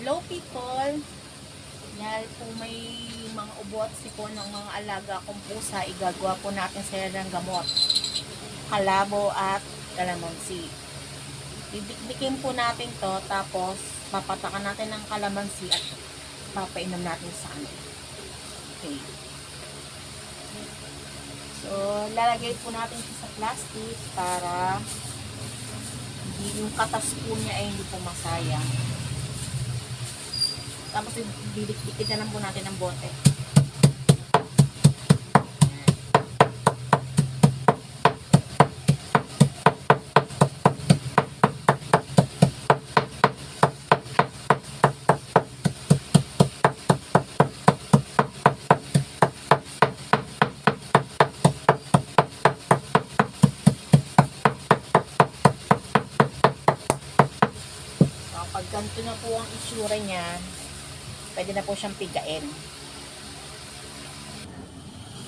Hello people! Dahil po may mga ubo at sipon ng mga alaga kong pusa, igagawa po natin sila ng gamot. Kalabo at kalamansi. Didikdikin po natin to, tapos papatakan natin ng kalamansi at papainom natin sa kanila. Okay. So, lalagay po natin siya sa plastic para yung katas po niya ay hindi po masayang. Tapos didikdikin na lang po natin ng bote. Pag ganito na po ang itsura niya, pwede na po siyang pigain.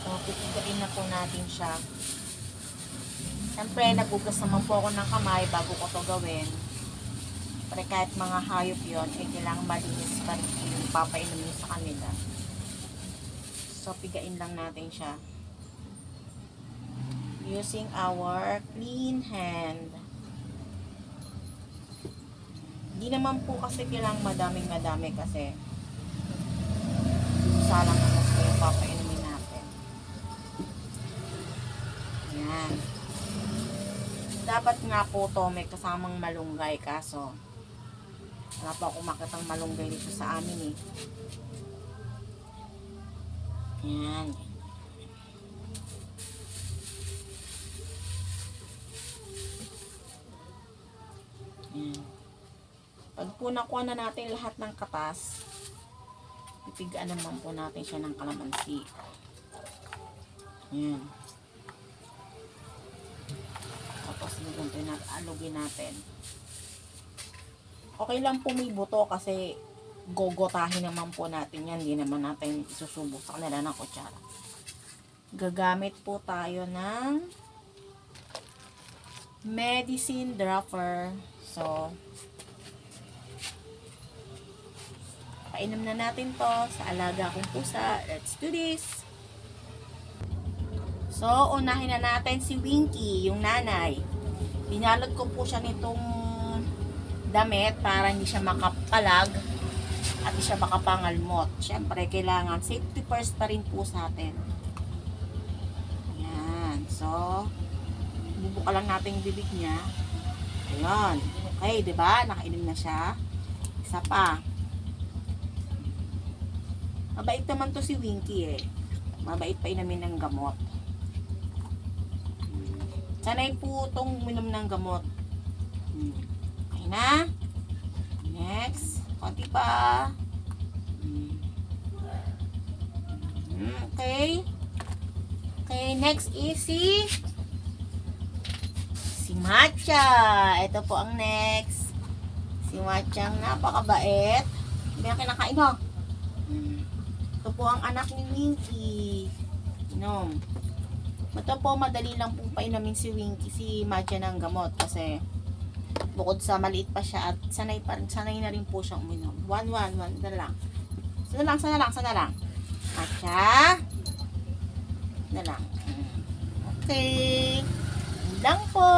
So, pipigain na po natin siya. Siyempre, nagugas naman po ako ng kamay bago ko to gawin. Pero kahit mga hayop yon, eh, kailangan malinis pa rin yung papainumin sa kanila. So, pigain lang natin siya. Using our clean hand. Hindi naman po kasi kailangang madaming-madami kasi salang na gusto yung papainumin natin. Yan. Dapat nga po to may kasamang malunggay, kaso wala pa akong makitang malunggay dito sa amin eh. Yan. Yan. Pag po nakuha na natin lahat ng katas, pipigaan naman po natin siya ng kalamansi. Ayan. Tapos alugin natin. Okay lang po may buto kasi gogotahin naman po natin yan. Hindi naman natin isusubok sa kanila ng kutsara. Gagamit po tayo ng medicine dropper. So, painom na natin to sa alaga kong pusa. Let's do this! So, unahin na natin si Winky, yung nanay. Binalot ko po siya nitong damit para hindi siya makapalag at hindi siya makapangalmot. Siyempre, kailangan safety first pa rin po sa atin. Ayan. So, bubuka lang natin yung bibig niya. Ayan. Okay, diba? Nakainom na siya. Isa pa. Mabait naman to si Winky eh. Mabait pa inamin ng gamot. Sanay po itong minom ng gamot. Okay na. Next. Konti pa. Okay. Okay, next is si Matcha. Ito po ang next. Si Matcha ang napakabait. Hindi na kinakain mo. Ito po ang anak ni Winky. Inom. Ito po, madali lang pong painumin si Winky, si Matcha ng gamot. Kasi, bukod sa maliit pa siya at sanay na rin po siyang uminom. One. Sana lang. Matcha. Na lang. Okay. Yun lang po.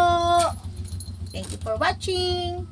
Thank you for watching.